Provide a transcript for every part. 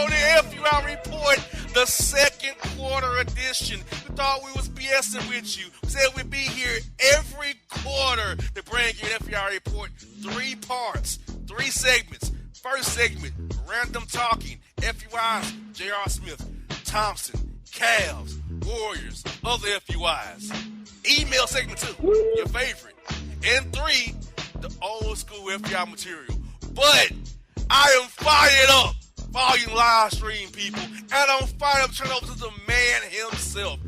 on the FUI Report, the second quarter edition. We thought we was BSing with you. We said we'd be here every quarter to bring you an FUI Report. 3 parts, 3 segments. First segment, random talking. FUIs, J.R. Smith, Thompson, Cavs, Warriors, other FUIs. Email segment 2, your favorite. And 3, the old school FUI material. But I am fired up for all you live stream people. And I'm fired up to turn over to the man himself.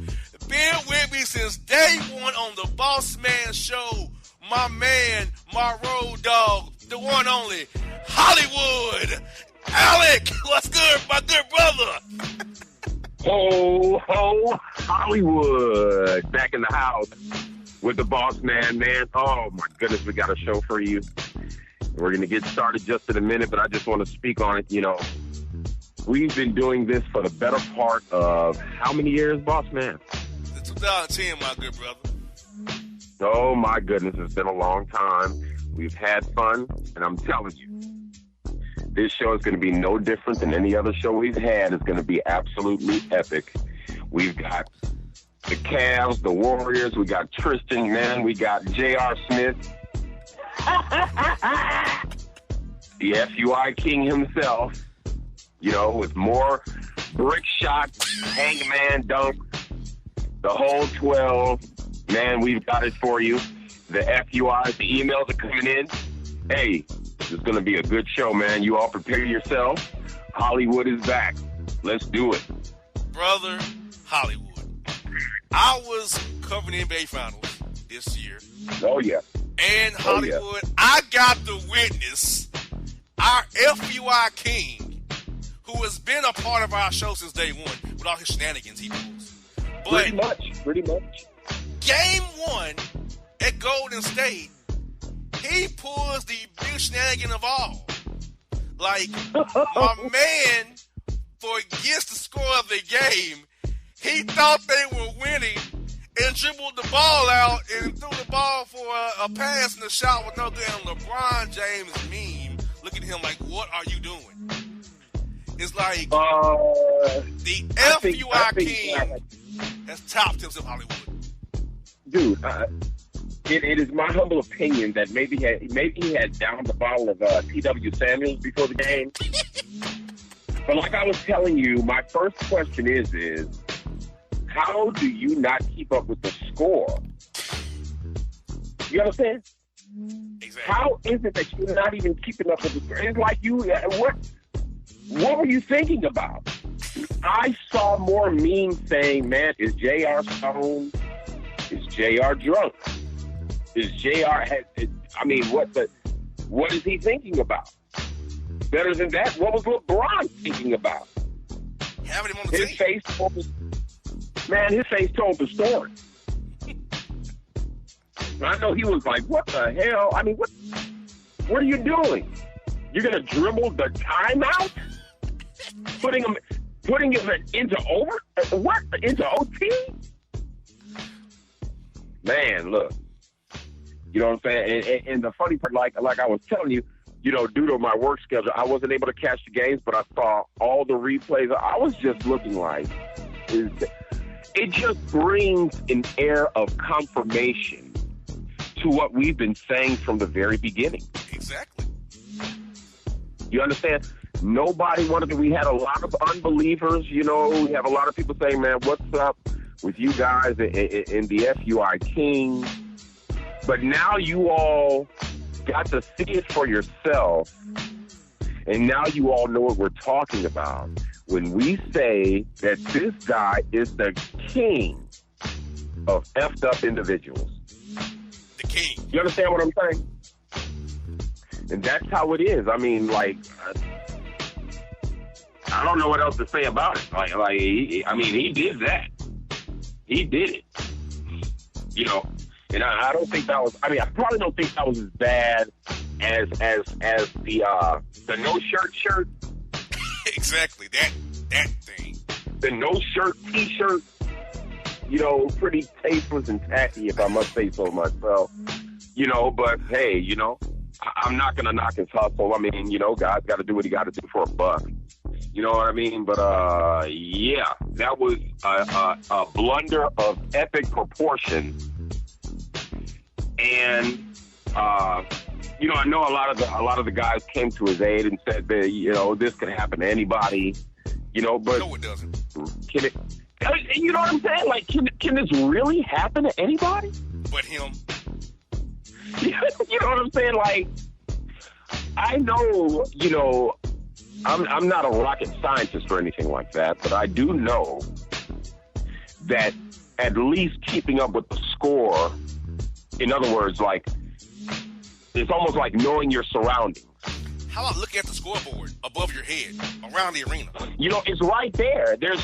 Been with me since day one on the Bossman show. My man, my road dog, the one only, Hollywood Alec. What's good, my good brother? Ho, ho, Hollywood. Back in the house with the Bossman, man. Oh, my goodness, we got a show for you. We're going to get started just in a minute, but I just want to speak on it. You know, we've been doing this for the better part of how many years, Bossman? 2010, my good brother. Oh, my goodness, it's been a long time. We've had fun, and I'm telling you, this show is going to be no different than any other show we've had. It's going to be absolutely epic. We've got the Cavs, the Warriors, we got Tristan, man, we got J.R. Smith, the FUI King himself, you know, with more brick shots, hangman dunk, the whole 12. Man, we've got it for you. The FUIs, the emails are coming in. Hey, it's going to be a good show, man. You all prepare yourself. Hollywood is back. Let's do it. Brother, Hollywood. I was covering the NBA Finals this year. Oh, yeah. And Hollywood, I got to witness our FUI King, who has been a part of our show since day one with all his shenanigans he pulls. But Pretty much. Game 1 at Golden State, he pulls the big shenanigan of all. Like, my man forgets the score of the game. He thought they were winning and dribbled the ball out and threw the ball for a pass and a shot with no good. And LeBron James meme look at him like, what are you doing? It's like the FUI King has topped himself, Hollywood. Dude, it is my humble opinion that maybe he had downed the bottle of T.W. Samuels before the game. But like I was telling you, my first question is how do you not keep up with the score? You understand? Exactly. How is it that you're not even keeping up with the score? It's like what were you thinking about? I saw more memes saying, man, is JR stoned? Is JR drunk? Is JR what is he thinking about? Better than that, what was LeBron thinking about? Having him on the His team. face told the story. I know he was like, what the hell? I mean, what are you doing? You're gonna dribble the timeout? Putting him into OT? Man, look. You know what I'm saying? And the funny part, like I was telling you, you know, due to my work schedule, I wasn't able to catch the games, but I saw all the replays. I was just looking like, it just brings an air of confirmation to what we've been saying from the very beginning. Exactly. You understand? Nobody wanted to. We had a lot of unbelievers, you know. We have a lot of people saying, man, what's up with you guys in the FUI King? But now you all got to see it for yourself, and now you all know what we're talking about when we say that this guy is the king of effed up individuals. The king. You understand what I'm saying? And that's how it is. I mean, like, I don't know what else to say about it. He did that. He did it. You know, and I don't think that was. I mean, I probably don't think that was as bad as the no shirt. Exactly, that thing. The no shirt T-shirt. You know, pretty tasteless and tacky, if I must say so myself. You know, but hey, you know, I'm not gonna knock his hustle. I mean, you know, God's got to do what he got to do for a buck. You know what I mean? But, yeah, that was a blunder of epic proportion. And, you know, I know a lot of the guys came to his aid and said that, you know, this could happen to anybody, you know, but No, it doesn't. can it, you know what I'm saying? Like, can this really happen to anybody? But him. You know what I'm saying? Like, I know, you know, I'm not a rocket scientist or anything like that, but I do know that at least keeping up with the score, in other words, like, it's almost like knowing your surroundings. How about looking at the scoreboard above your head, around the arena? You know, it's right there. There's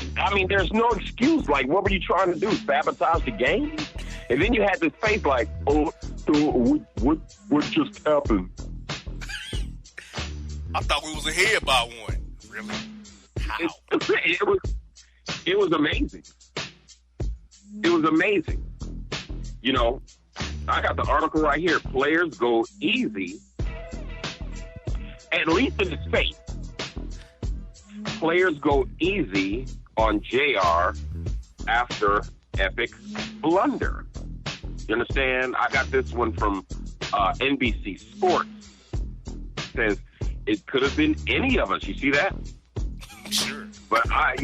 no excuse. Like, what were you trying to do? Sabotage the game? And then you had this face like, oh, what just happened? I thought we was ahead by one. Really? How? It was amazing. It was amazing. You know, I got the article right here. Players go easy, at least in his face. Players go easy on JR after epic blunder. You understand? I got this one from NBC Sports. It says, it could have been any of us. You see that? Sure. But as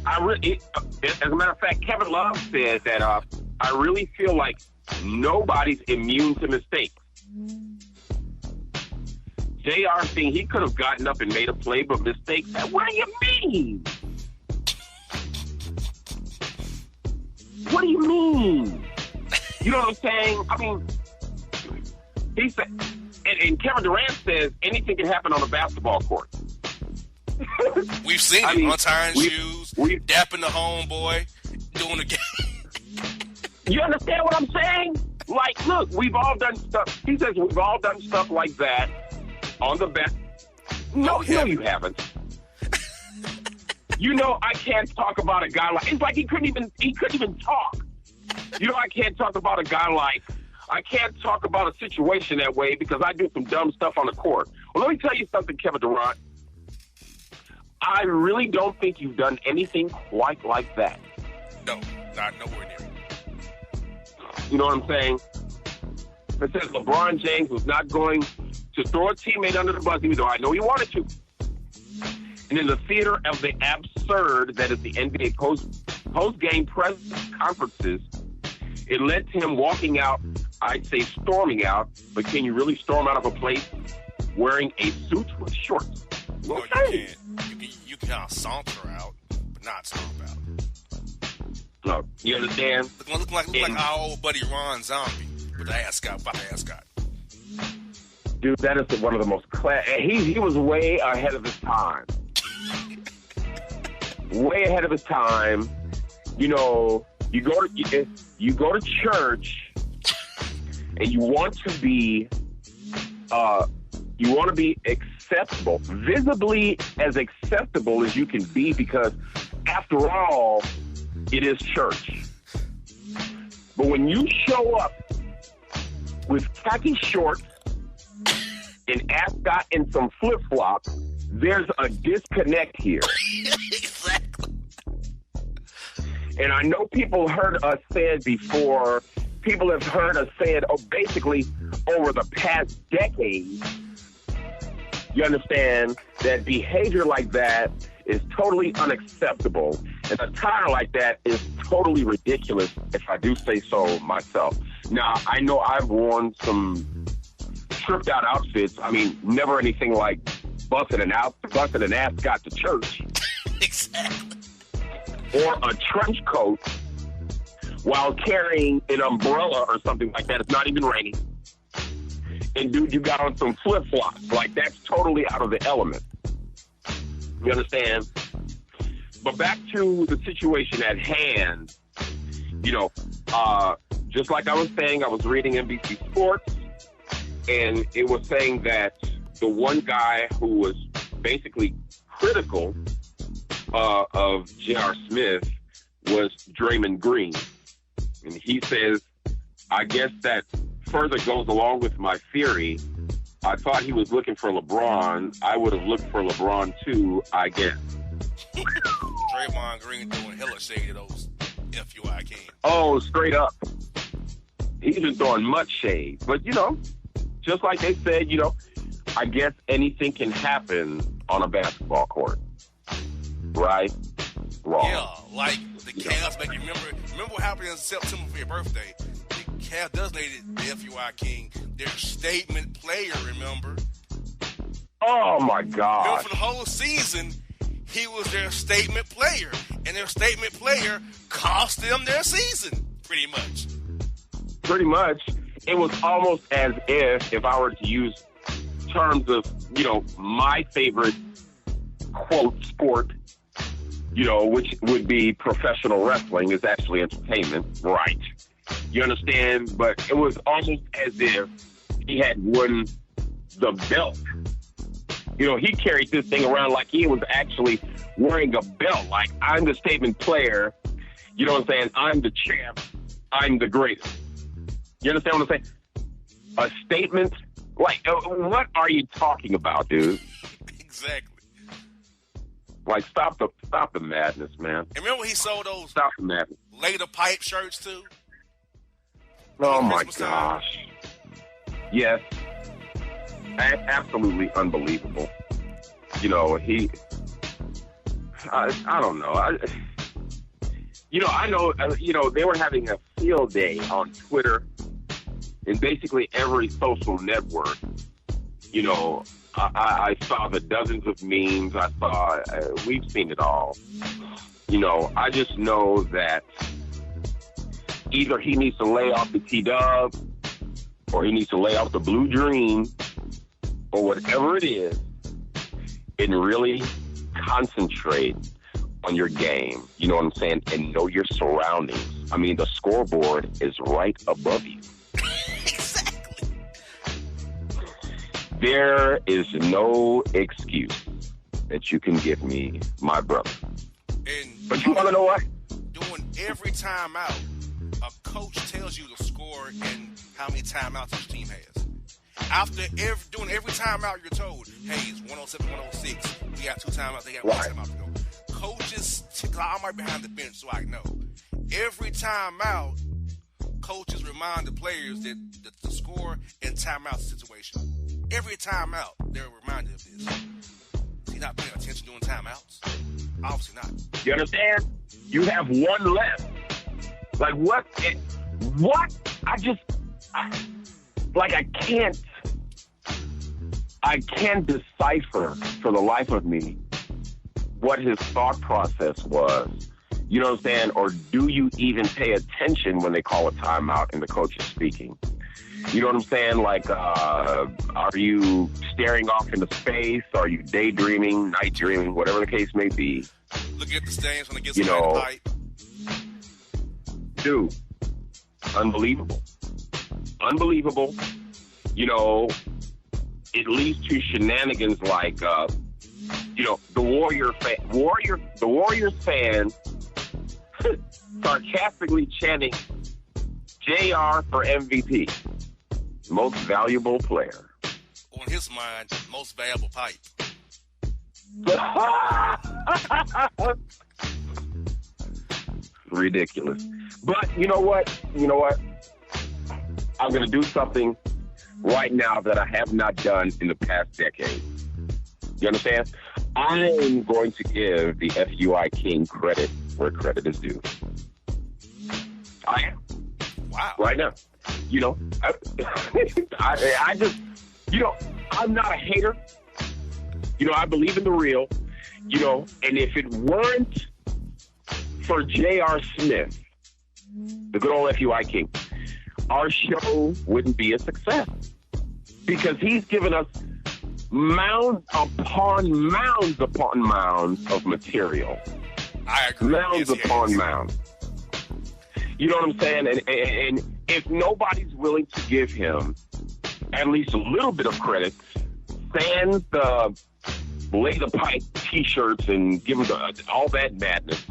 a matter of fact, Kevin Love said that I really feel like nobody's immune to mistakes. JR saying he could have gotten up and made a play, but mistakes. What do you mean? What do you mean? You know what I'm saying? I mean, he said, and Kevin Durant says anything can happen on a basketball court. We've seen it. Untying shoes, dapping the homeboy, doing the game. You understand what I'm saying? Like, look, we've all done stuff. He says we've all done stuff like that on the back. No, you haven't. You know, I can't talk about a guy like. It's like he couldn't even talk. You know, I can't talk about a guy like. I can't talk about a situation that way because I do some dumb stuff on the court. Well, let me tell you something, Kevin Durant. I really don't think you've done anything quite like that. No, not nowhere near. You know what I'm saying? It says LeBron James was not going to throw a teammate under the bus, even though I know he wanted to. And in the theater of the absurd that is the NBA post-game press conferences, it led to him walking out, I'd say storming out, but can you really storm out of a place wearing a suit with shorts? No, you can't. You can kind of saunter out, but not stomp out. No, you understand? Look like our old buddy Ron Zombie with the ascot, by the ascot. Dude, that is one of the most he was way ahead of his time. Way ahead of his time. You know, you go to church and you want to be acceptable, visibly as acceptable as you can be, because after all, it is church. But when you show up with khaki shorts, an ascot, and some flip-flops, there's a disconnect here. Exactly. And I know people heard us say it before. People have heard us say it basically over the past decade. You understand that behavior like that is totally unacceptable. And attire like that is totally ridiculous, if I do say so myself. Now, I know I've worn some tripped out outfits. I mean, never anything like busting an ascot to church. Exactly. Or a trench coat while carrying an umbrella or something like that. It's not even raining. And dude, you got on some flip-flops. Like, that's totally out of the element. You understand? But back to the situation at hand, you know, just like I was saying, I was reading NBC Sports, and it was saying that the one guy who was basically critical of J.R. Smith was Draymond Green. And he says, I guess that further goes along with my theory I thought he was looking for LeBron. I would have looked for LeBron too, I guess. Draymond Green throwing hella shade to those FUI Kings. Oh, straight up. He's been throwing much shade. But, just like they said, I guess anything can happen on a basketball court. Right? Wrong. Yeah, like the Cavs make you remember what happened in September for your birthday. The Cavs designated the FUI King their statement player, remember? Oh, my God. Remember for the whole season, he was their statement player. And their statement player cost them their season, pretty much. Pretty much. It was almost as if I were to use terms of, my favorite, quote, sport, which would be professional wrestling, is actually entertainment, right? You understand? But it was almost as if he had won the belt. He carried this thing around like he was actually wearing a belt. Like, I'm the statement player. You know what I'm saying? I'm the champ. I'm the greatest. You understand what I'm saying? A statement? Like, what are you talking about, dude? Exactly. Like, stop the madness, man. And remember he sold those Stop the madness. later pipe shirts too? Oh, my Christmas time. gosh. Yes. Absolutely unbelievable. I don't know. I know, they were having a field day on Twitter and basically every social network. I saw the dozens of memes. We've seen it all. I just know that either he needs to lay off the T-Dub or he needs to lay off the Blue Dream or whatever it is and really concentrate on your game. You know what I'm saying? And know your surroundings. I mean, the scoreboard is right above you. Exactly. There is no excuse that you can give me, my brother. But you want to know what? Doing every timeout, a coach tells you the score and how many timeouts each team has. After doing every timeout, you're told, hey, it's 107, 106. We got 2 timeouts. They got 1 timeout to go. Coaches, I'm right behind the bench, so I know. Every timeout, coaches remind the players that the score and timeout situation. Every timeout, they're reminded of this. Is he not paying attention during timeouts? Obviously not. You understand? You have one left. Like, what? What? I can't decipher for the life of me what his thought process was. You know what I'm saying? Or do you even pay attention when they call a timeout and the coach is speaking? You know what I'm saying? Like, are you staring off into space? Are you daydreaming, night dreaming, whatever the case may be? Look at the stands when it gets the pipe. Dude, unbelievable. Unbelievable. It leads to shenanigans like, the Warriors fan sarcastically chanting JR for MVP, most valuable player. On his mind, most valuable pipe. Ridiculous. But you know what? I'm going to do something right now that I have not done in the past decade. You understand? I'm going to give the FUI King credit where credit is due. I am. Wow. Right now. I just, I'm not a hater. I believe in the real, and if it weren't for J.R. Smith, the good old FUI King, our show wouldn't be a success because he's given us mounds upon mounds of material. I agree. Mounds upon mounds. You know what I'm saying? And if nobody's willing to give him at least a little bit of credit, send the lay the pipe T-shirts and give him all that madness.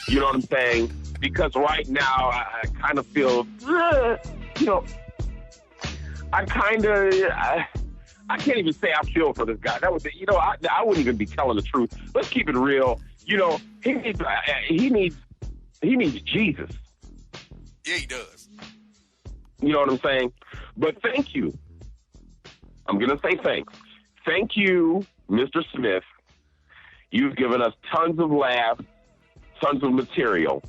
You know what I'm saying? Because right now I kind of feel, I can't even say I feel for this guy. That was, I wouldn't even be telling the truth. Let's keep it real. He needs Jesus. Yeah, he does. You know what I'm saying? But thank you. I'm going to say thanks. Thank you, Mr. Smith. You've given us tons of laughs, tons of material.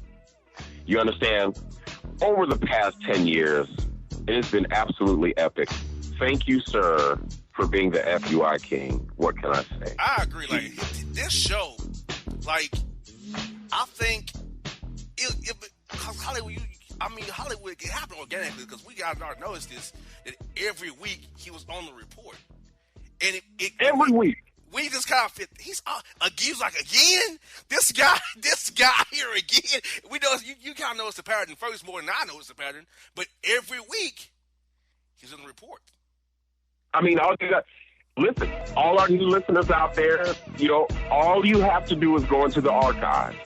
You understand? Over the past 10 years, it's been absolutely epic. Thank you, sir, for being the FUI king. What can I say? I agree. Like, this show, like, I think because Hollywood, Hollywood, it happened organically because we got to notice this, that every week he was on the report. And every week. We just kind of fit. He's like, again? This guy here again? We know, you kind of notice the pattern first more than I notice the pattern. But every week, he's in the report. I mean, listen, all our new listeners out there, all you have to do is go into the archives.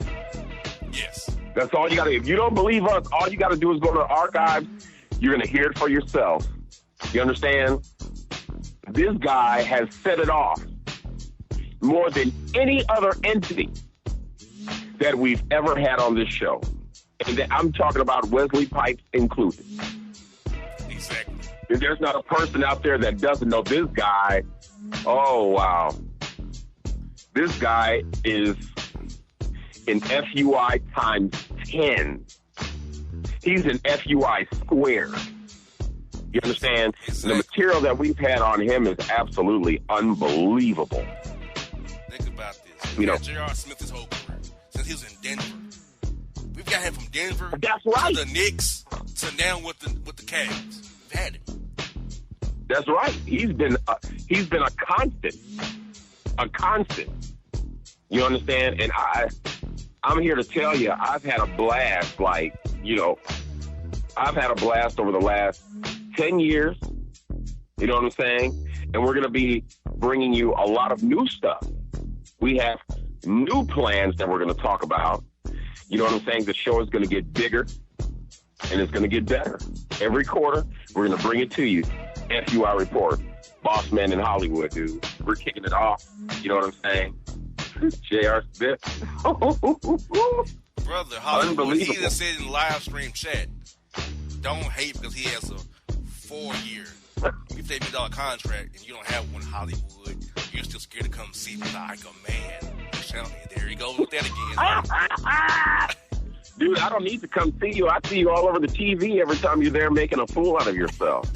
Yes. That's all you got to do. If you don't believe us, all you got to do is go to the archives. You're going to hear it for yourself. You understand? This guy has set it off more than any other entity that we've ever had on this show. And I'm talking about Wesley Pipes included. Exactly. There's not a person out there that doesn't know this guy. Oh, wow. This guy is in FUI times 10. He's in FUI squared. You understand? Exactly. The material that we've had on him is absolutely unbelievable. Think about this. We got J.R. Smith his whole career since he was in Denver. We've got him from Denver That's right. to the Knicks to now with the Cavs. We've had him. That's right. He's been a constant. A constant. You understand? And I'm here to tell you, I've had a blast. I've had a blast over the last 10 years. You know what I'm saying? And we're going to be bringing you a lot of new stuff. We have new plans that we're going to talk about. You know what I'm saying? The show is going to get bigger and it's going to get better. Every quarter, we're going to bring it to you. FUI Report, Bossman in Hollywood, dude. We're kicking it off. You know what I'm saying? J.R. Smith. Brother, Hollywood, he just said in the live stream chat, don't hate because he has a 4-year, $50 million contract and you don't have one in Hollywood. You're still scared to come see me like a man. There he goes with that again. Dude, I don't need to come see you. I see you all over the TV every time you're there making a fool out of yourself.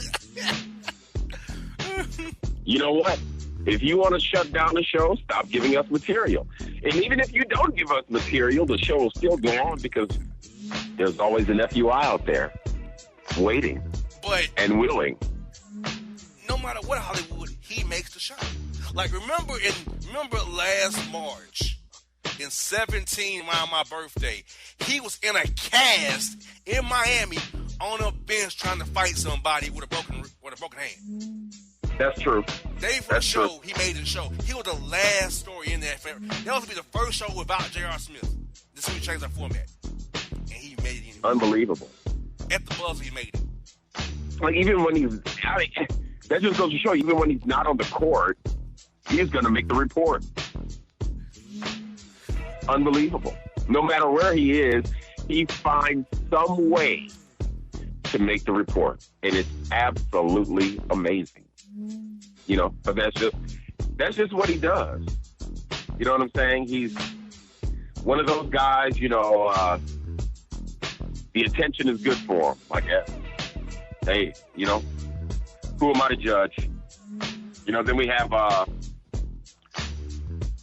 You know what? If you want to shut down the show, stop giving us material. And even if you don't give us material, the show will still go on because there's always an FUI out there waiting and willing. No matter what, Hollywood, he makes the show. Like, remember last March in 2017, around my birthday, he was in a cast in Miami on a bench trying to fight somebody with a broken hand. That's true. Day for the show, he made the show. He was the last story in that. That was to be the first show without J.R. Smith. This is we changed our format, and he made it anyway. Unbelievable. At the buzzer, he made it. Like, even when that just goes to show, even when he's not on the court, he's going to make the report. Unbelievable. No matter where he is, he finds some way to make the report, and it's absolutely amazing. But that's just what he does. You know what I'm saying? He's one of those guys, the attention is good for him. Like, hey, who am I to judge? Then we have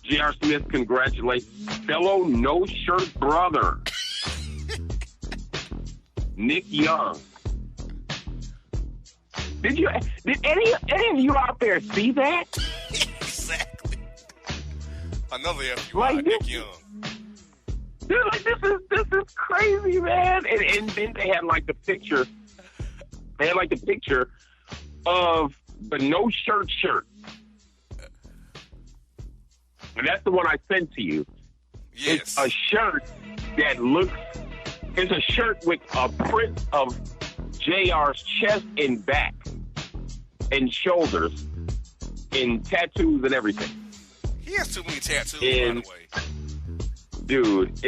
J.R. Smith congratulates fellow no-shirt brother, Nick Young. Did any of you out there see that? Exactly. Another FUI, Nick Young. Dude, this is crazy, man. And then they had the picture. They had the picture of the no shirt. And that's the one I sent to you. Yes. It's a shirt that it's a shirt with a print of JR's chest and back and shoulders in tattoos and everything. He has too many tattoos, by the way. Dude,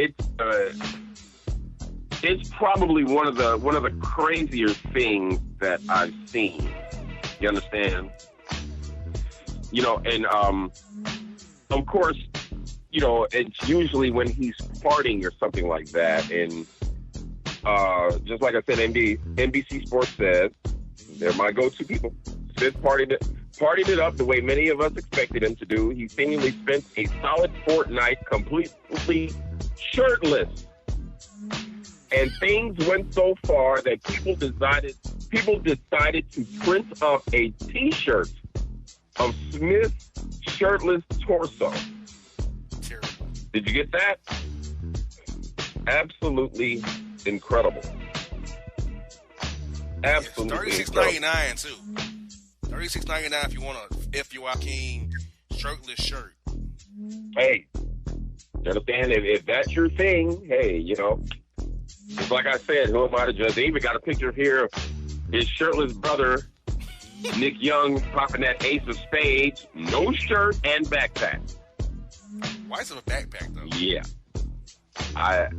it's probably one of the crazier things that I've seen. You understand? You know, and of course, you know, it's usually when he's partying or something like that. And just like I said, NBC Sports says, they're my go-to people. Smith partied it up the way many of us expected him to do. He seemingly spent a solid fortnight completely shirtless. And things went so far that people decided to print up a T-shirt of Smith's shirtless torso. Terrible. Did you get that? Absolutely incredible. Absolutely $36.99 too. $36.99 if you want a FUI King shirtless shirt. Hey, you understand? If that's your thing, hey, you know, just like I said, who am I to judge? They even got a picture here of his shirtless brother, Nick Young, popping that ace of spades, no shirt and backpack. Why is it a backpack though? Yeah, I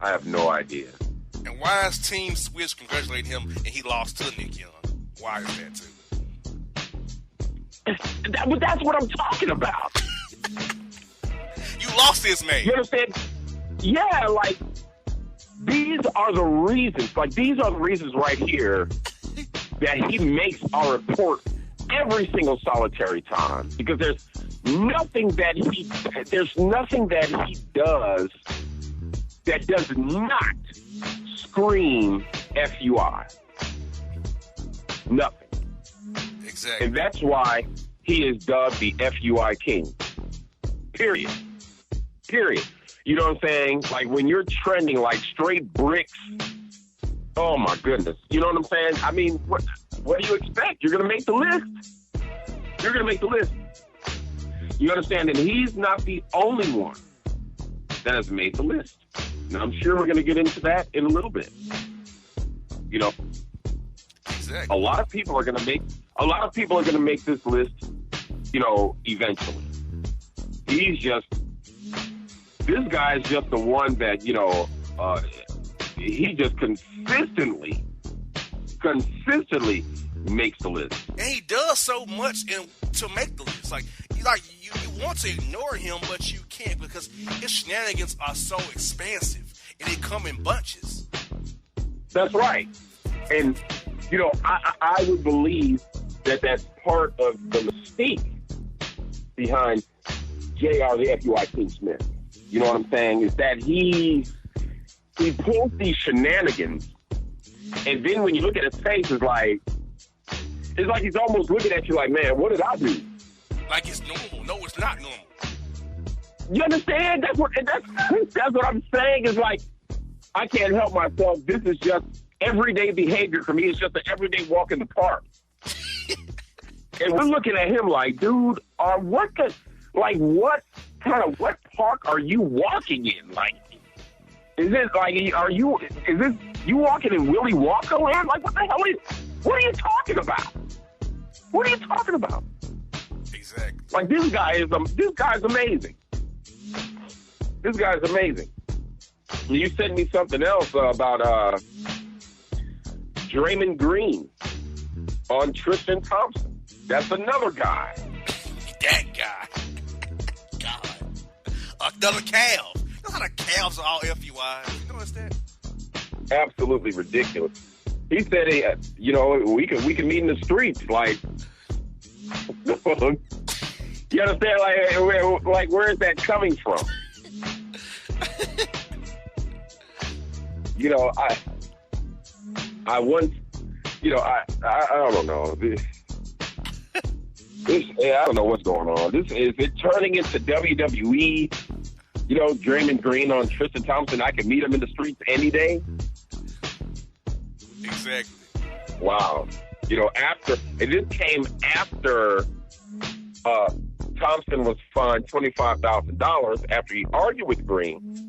have no idea. And why is Team Switch congratulating him and he lost to Nick Young? Why is that too? But that's what I'm talking about. You lost this man. You understand? Yeah, like, these are the reasons. Like, these are the reasons right here that he makes our report every single solitary time. Because there's nothing that he does that does not scream FUI. Nothing. Exactly. And that's why he is dubbed the FUI King. Period. You know what I'm saying? Like, when you're trending like straight bricks, oh my goodness. You know what I'm saying? I mean, what do you expect? You're going to make the list. You understand? And he's not the only one that has made the list. And I'm sure we're going to get into that in a little bit. You know, exactly. A lot of people are going to make this list, you know, eventually. This guy is just the one that, you know, he just consistently makes the list. And he does so much to make the list. Like you want to ignore him, but you can't because his shenanigans are so expansive and they come in bunches. That's right. And, you know, I would believe that that's part of the mystique behind JR, the FUI King Smith. You know what I'm saying? Is that he pulls these shenanigans, and then when you look at his face, it's like he's almost looking at you like, man, what did I do? Like it's normal. No, it's not normal. You understand? That's what I'm saying. Is like, I can't help myself. This is just everyday behavior for me. It's just an everyday walk in the park. And we're looking at him like, dude, what park are you walking in? Like, is this you walking in Willy Wonka land? Like, what are you talking about? What are you talking about? Exactly. Like, this guy's amazing. This guy's amazing. You sent me something else about Draymond Green on Tristan Thompson. That's another guy. That guy. God. Another Cavs. You know how the Cavs are all FUIs? You notice that? Absolutely ridiculous. He said, you know, we can meet in the streets. Like, you understand? Like, where is that coming from? You know, I once, you know, I don't know. I don't know what's going on. Is it turning into WWE? You know, Draymond Green on Tristan Thompson. I can meet him in the streets any day. Exactly. Wow. You know, this came after Thompson was fined $25,000 after he argued with Green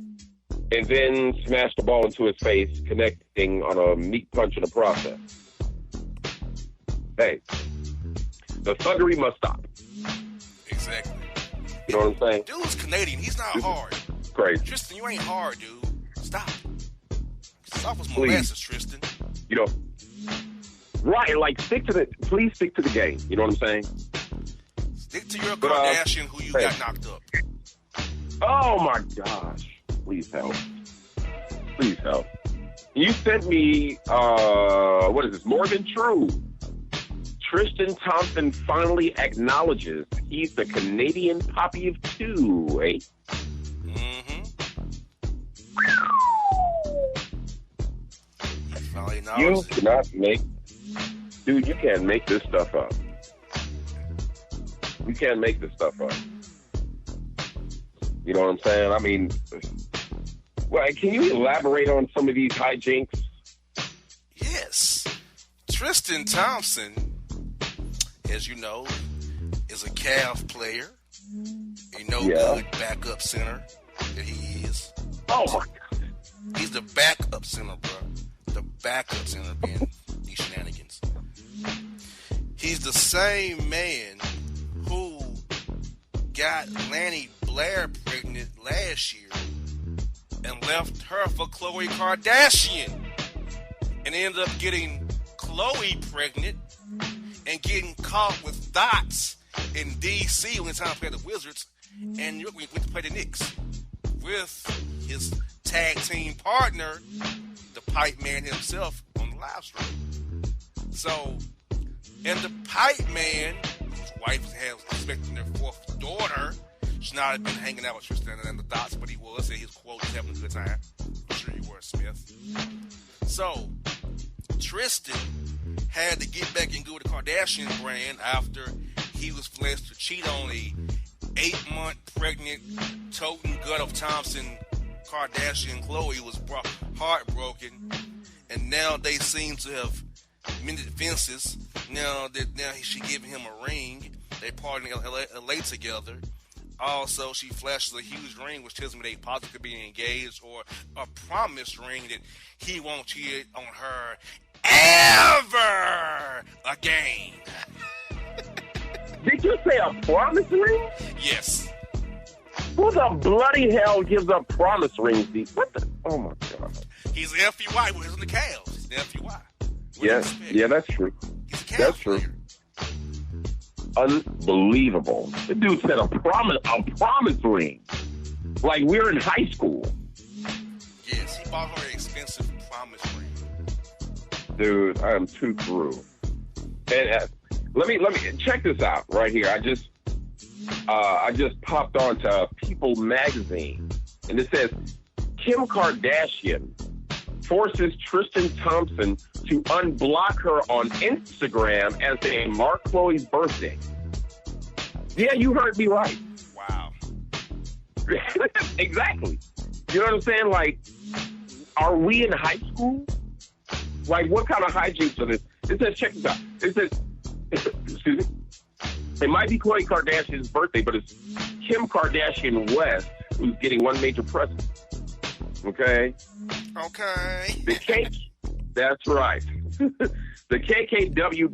and then smashed the ball into his face, connecting on a meat punch in the process. Hey, The thuggery must stop. Exactly. You know what I'm saying? Dude's Canadian. He's not hard. Crazy. Tristan, you ain't hard, dude. Stop. Stop with Please. molasses, Tristan. You know, right? Like, please stick to the game. You know what I'm saying? Stick to your Kardashian who you got knocked up. Oh my gosh! Please help. Please help. You sent me, what is this? More Than True. Tristan Thompson finally acknowledges he's the Canadian Poppy of two, eh? Mm-hmm. You cannot make... Dude, you can't make this stuff up. You can't make this stuff up. You know what I'm saying? I mean... Well, can you elaborate on some of these hijinks? Yes. Tristan Thompson, as you know, is a Cavs player. A no-good backup center that he is. Oh, my God. He's the backup center, bro. The backup center being these shenanigans. He's the same man who got Lanny Blair pregnant last year and left her for Khloe Kardashian and ended up getting Khloe pregnant and getting caught with dots in D.C. when it's time to play the Wizards and we went to play the Knicks with his tag team partner, the Pipe Man himself, on the live stream. So, and the Pipe Man, whose wife has expecting their fourth daughter, should not have been hanging out with Tristan and the Dots, but he was. And his quote was having a good time. I'm sure you were, Smith. So, Tristan had to get back and go with the Kardashian brand after he was blessed to cheat on a 8-month pregnant toting gut of Thompson Kardashian. Khloe was heartbroken, and now they seem to have mended fences. Now she giving him a ring. They partying in LA together. Also, she flashes a huge ring, which tells me they possibly could be engaged, or a promise ring that he won't cheat on her ever again. Did you say a promise ring? Yes. Who the bloody hell gives up promise rings? What the? Oh my God. He's an FUI. He's in the Cavs. He's the FUI. Yeah, that's true. He's a Cavs That's true. player. Unbelievable. The dude said a promise ring. Like we're in high school. Yes, he bought her an expensive promise ring. Dude, I am too through. And let me check this out right here. I just popped onto People magazine, and it says Kim Kardashian forces Tristan Thompson to unblock her on Instagram as they mark Khloe's birthday. Yeah, you heard me right. Wow. Exactly. You know what I'm saying? Like, are we in high school? Like, what kind of hijinks are this? It says, check this out. It says, excuse me. It might be Khloe Kardashian's birthday, but it's Kim Kardashian West who's getting one major present. Okay? Okay. The cake, that's right. The KKW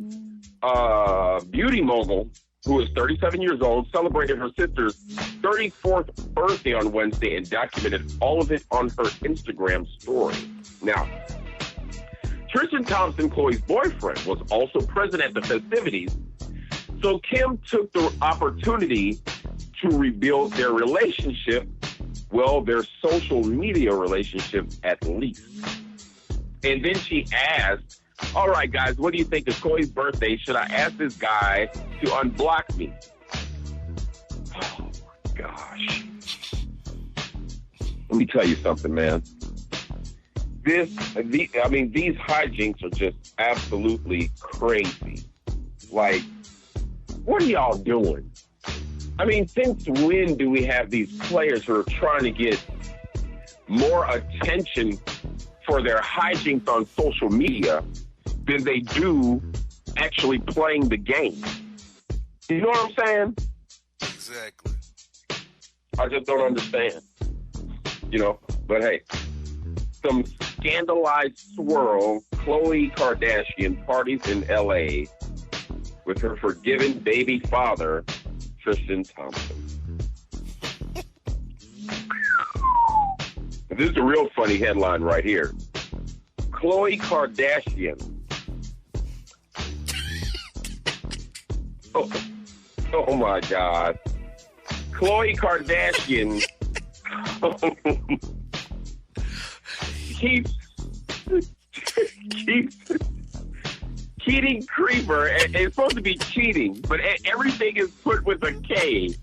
beauty mogul, who is 37 years old, celebrated her sister's 34th birthday on Wednesday and documented all of it on her Instagram story. Now, Tristan Thompson, Khloe's boyfriend, was also present at the festivities, so Kim took the opportunity to rebuild their relationship, well, their social media relationship at least. And then she asked, all right, guys, what do you think? It's Khloe's birthday. Should I ask this guy to unblock me? Oh, my gosh. Let me tell you something, man. These hijinks are just absolutely crazy. Like, what are y'all doing? I mean, since when do we have these players who are trying to get more attention for their hijinks on social media than they do actually playing the game? You know what I'm saying? Exactly. I just don't understand. You know, but hey, some scandalized swirl, Khloe Kardashian parties in LA with her forgiven baby father, Tristan Thompson. This is a real funny headline right here. Khloe Kardashian. Oh my God. Khloe Kardashian keeps cheating creeper. It's supposed to be cheating, but everything is put with a K.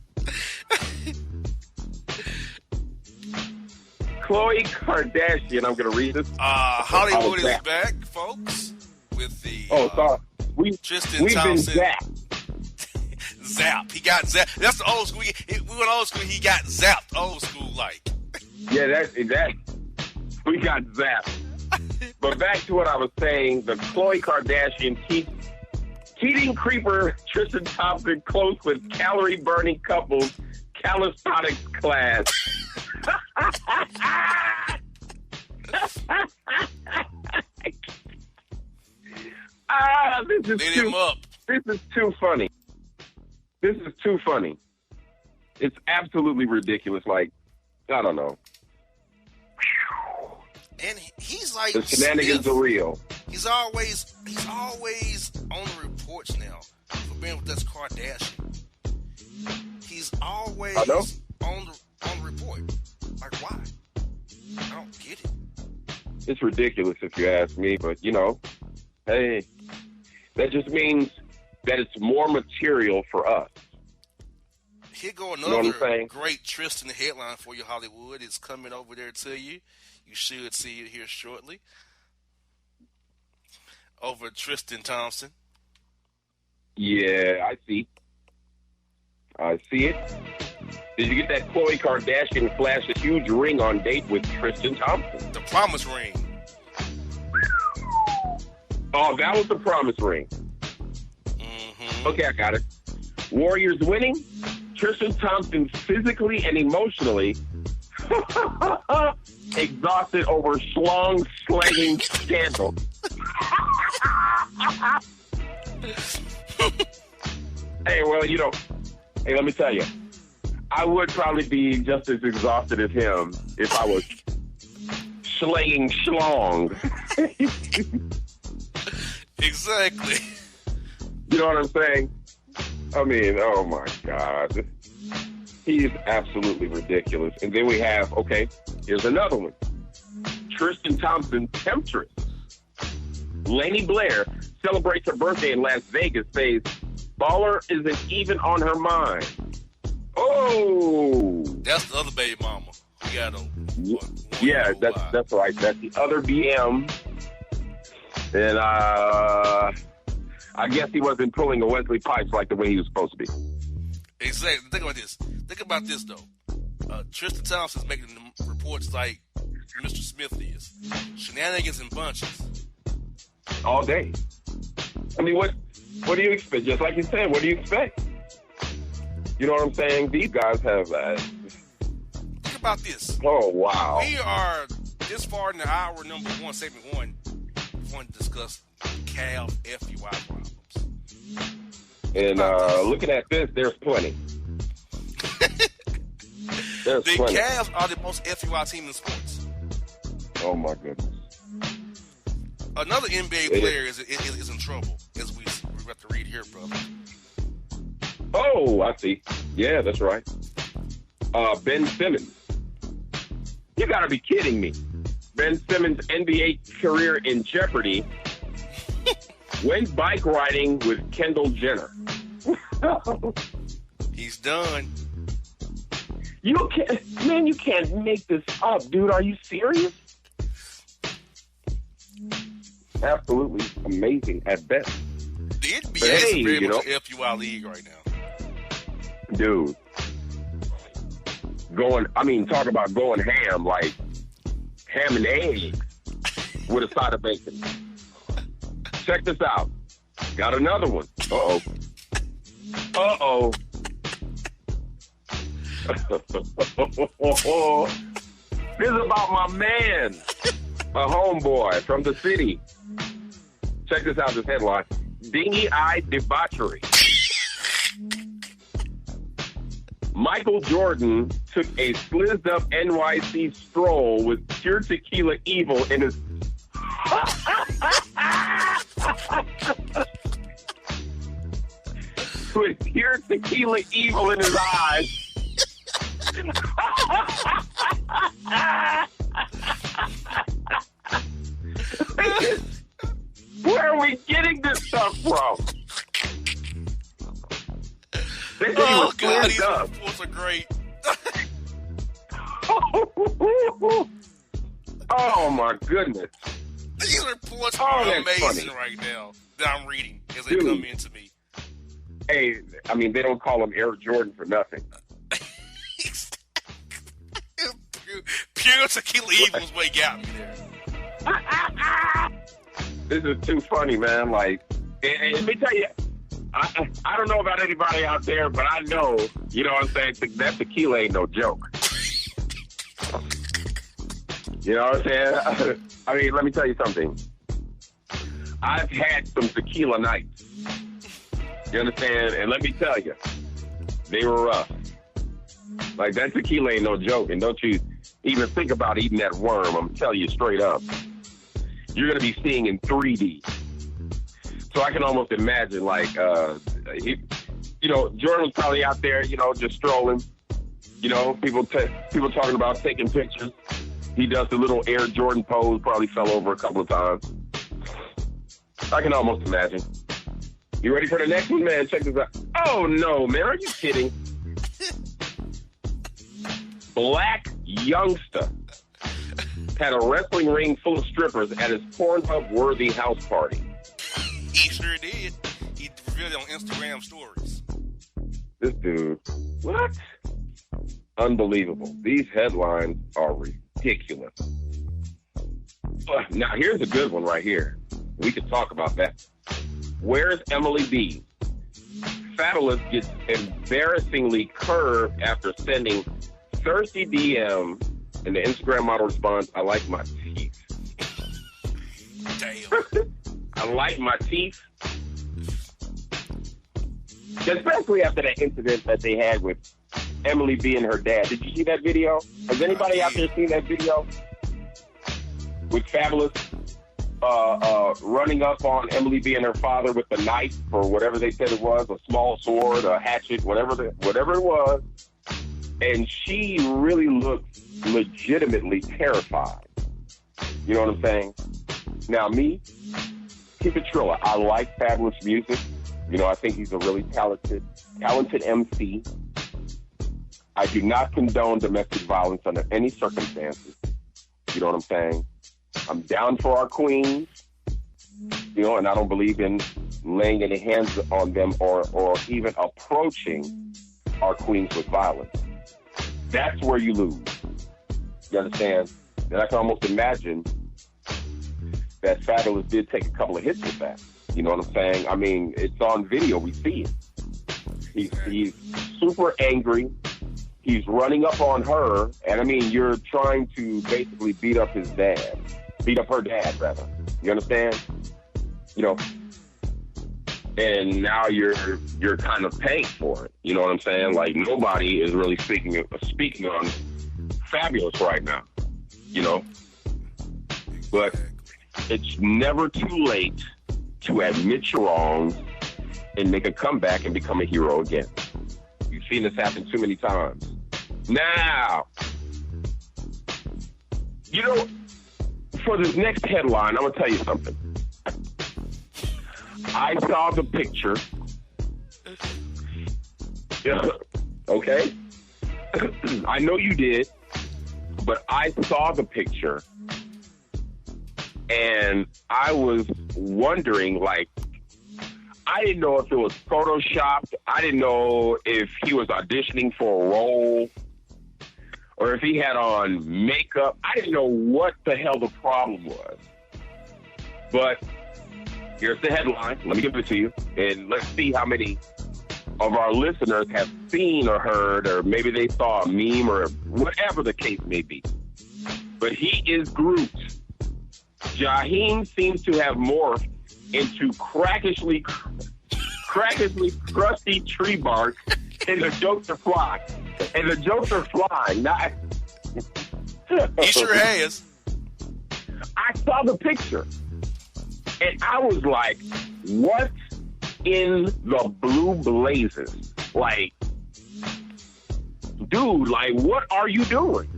Khloe Kardashian, I'm going to read this. Hollywood is back, folks, with the sorry. Tristan we've Thompson. Been zapped. Zapped. He got zapped. That's the old school. We went old school. He got zapped. Old school, like. Yeah, that we got zapped. But back to what I was saying, the Khloe Kardashian cheating creeper Tristan Thompson close with calorie-burning couples calisthenics class. This is too funny. This is too funny. It's absolutely ridiculous. Like, I don't know. And he's like, the shenanigans are real. He's always on the reports now for being with this Kardashian. He's always on the report. Like, why? I don't get it. It's ridiculous if you ask me, but hey, that just means that it's more material for us. Here go another great Tristan headline for you, Hollywood. It's coming over there to you. You should see it here shortly. Over Tristan Thompson. Yeah, I see it. Did you get that Khloe Kardashian flash a huge ring on date with Tristan Thompson? The promise ring. Oh, that was the promise ring. Mm-hmm. Okay, I got it. Warriors winning. Tristan Thompson physically and emotionally exhausted over schlong slanging scandal. Hey, well, hey, let me tell you, I would probably be just as exhausted as him if I was slanging schlong. Exactly. You know what I'm saying? I mean, oh my God. He's absolutely ridiculous. And then we have, here's another one. Tristan Thompson temptress. Lainey Blair celebrates her birthday in Las Vegas, says baller isn't even on her mind. Oh! That's the other baby mama. We got yeah, that's right. That's the other BM. And I guess he wasn't pulling a Wesley Pipes like the way he was supposed to be. Exactly. Think about this, though. Tristan Thompson's making reports like Mr. Smith is. Shenanigans in bunches. All day. I mean, what do you expect? Just like you said, what do you expect? You know what I'm saying? These guys have... Think about this. Oh, wow. We are this far in the hour number one, segment one. We want to discuss calf FUI problems. And looking at this, there's plenty. The Cavs are the most FUI team in sports. Oh, my goodness. Another NBA player is in trouble, as we got to read here, brother. Oh, I see. Yeah, that's right. Ben Simmons. You got to be kidding me. Ben Simmons' NBA career in jeopardy. Went bike riding with Kendall Jenner. He's done. You can't make this up, dude. Are you serious? Absolutely amazing at best. The NBA is very much an FUI league right now. Dude. Talk about going ham, like ham and eggs with a side of bacon. Check this out. Got another one. Uh-oh. This is about my man, a homeboy from the city. Check this out, this headline. dingy-eyed debauchery. Michael Jordan took a slizzed-up NYC stroll with pure tequila evil in his... with pure tequila evil in his eyes. Where are we getting this stuff from? Oh, God, these reports are great. Oh, my goodness. These reports are amazing right now that I'm reading as they come into me. Hey, I mean, they don't call him Air Jordan for nothing. Pure tequila evil is what got me there. This is too funny, man. Like, and let me tell you, I don't know about anybody out there, but I know, you know what I'm saying, that tequila ain't no joke. You know what I'm saying? I mean, let me tell you something. I've had some tequila nights. You understand? And let me tell you, they were rough. Like, that tequila ain't no joke. And don't you even think about eating that worm. I'm telling you straight up. You're going to be seeing in 3D. So I can almost imagine, like, Jordan was probably out there, just strolling. People talking about taking pictures. He does the little Air Jordan pose, probably fell over a couple of times. I can almost imagine. You ready for the next one, man? Check this out. Oh, no, man. Are you kidding? Black youngster had a wrestling ring full of strippers at his Pornhub-worthy house party. He sure did. He revealed it on Instagram stories. This dude, what? Unbelievable. These headlines are ridiculous. Now, here's a good one right here. We could talk about that. Where's Emily B? Fabulous gets embarrassingly curved after sending thirsty DM, and the Instagram model responds, I like my teeth. Damn. I like my teeth. Especially after that incident that they had with Emily B and her dad. Did you see that video? Has anybody out there seen that video? With Fabulous running up on Emily B and her father with the knife, or whatever they said it was, a small sword, a hatchet, whatever it was. And she really looked legitimately terrified. You know what I'm saying? Now, me, keep it Trilla. I like Fabulous music. I think he's a really talented MC. I do not condone domestic violence under any circumstances. You know what I'm saying? I'm down for our queens, and I don't believe in laying any hands on them or even approaching our queens with violence. That's where you lose. You understand? And I can almost imagine that Fabulous did take a couple of hits with that. You know what I'm saying? I mean, it's on video. We see it. He's super angry. He's running up on her. And, I mean, you're trying to basically beat up her dad, rather. You understand? And now you're kind of paying for it. You know what I'm saying? Like, nobody is really speaking on Fabulous right now. But it's never too late to admit your wrongs and make a comeback and become a hero again. You've seen this happen too many times. Now, for this next headline, I'm going to tell you something. I saw the picture. Okay? I know you did, but I saw the picture, and I was wondering, like, I didn't know if it was photoshopped. I didn't know if he was auditioning for a role or if he had on makeup. I didn't know what the hell the problem was. But here's the headline. Let me give it to you. And let's see how many of our listeners have seen or heard, or maybe they saw a meme or whatever the case may be. But he is Groot. Jaheim seems to have morphed into crackishly crusty tree bark, and the jokes are flying. And the jokes are flying. Not. He sure has. I saw the picture, and I was like, what in the blue blazes? Like, dude, like, what are you doing?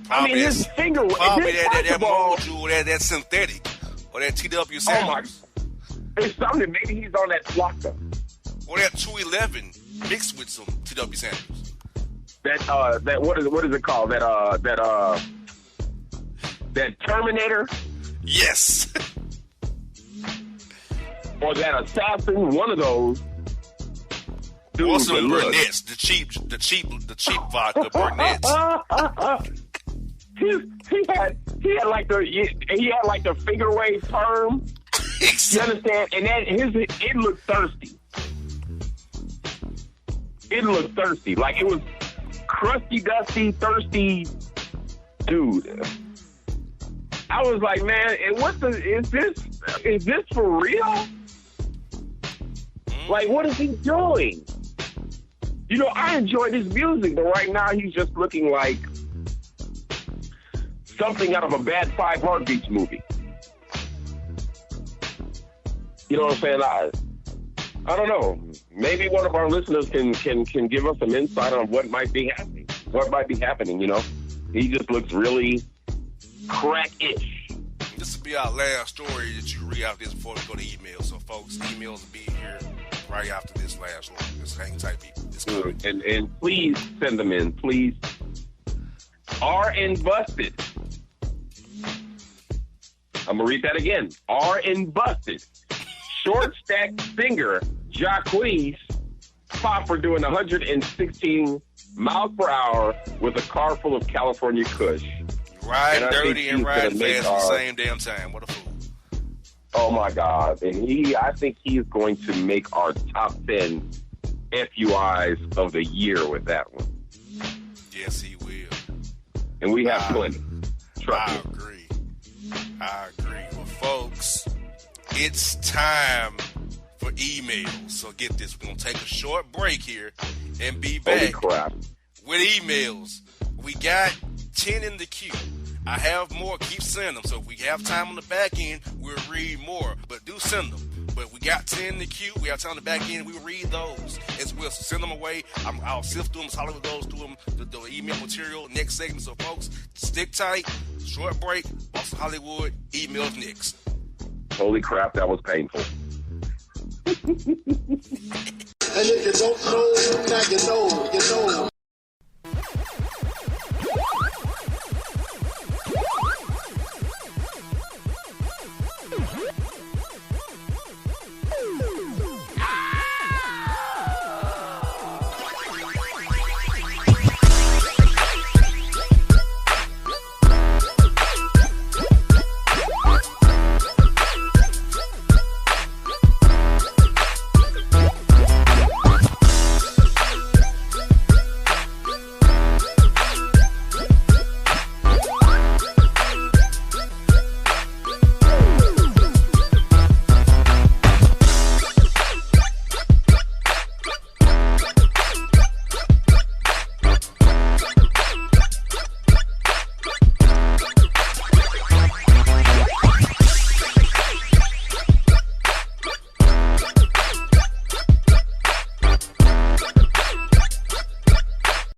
Probably his finger... Probably that molecule, that synthetic, or that TW Sanders. It's something. Maybe he's on that Flocka. Or that 211 mixed with some TW Sanders. That what is it called? That Terminator? Yes. Or that Assassin, one of those. Dude, or some Burnett's, the cheap vodka Burnett's. He had like the finger wave perm. You understand? And then it looked thirsty. It looked thirsty. Like it was crusty, dusty, thirsty. Dude. I was like, man, is this for real? Like, what is he doing? You know, I enjoy his music, but right now he's just looking like something out of a bad Five Heartbeats movie. You know what I'm saying? I don't know. Maybe one of our listeners can give us some insight on what might be happening. What might be happening, you know? He just looks really crack-ish. This will be our last story that you read out this before we go to email. So, folks, emails will be here right after this last one. Just hang tight, people. It's coming. And please send them in, please. RN Busted. I'm going to read that again. RN Busted. Short stack singer Jacquees popped for doing 116 miles per hour with a car full of California Kush. Riding dirty and riding fast at the same damn time. What a fool. Oh, my God. And I think he's going to make our top 10 FUIs of the year with that one. Yes, he will. And we have plenty. I agree. Well, folks, it's time for emails. So get this. We're going to take a short break here and be back with emails. We got 10 in the queue. I have more. Keep sending them. So if we have time on the back end, we'll read more. But do send them. But we got 10 in the queue. We have time on the back end. We will read those as well. So send them away. I'll sift through them as Hollywood goes through them. The email material next segment. So folks, stick tight. Short break. Boston Hollywood. Emails next. Holy crap, that was painful. And if you don't know, now you know, you know.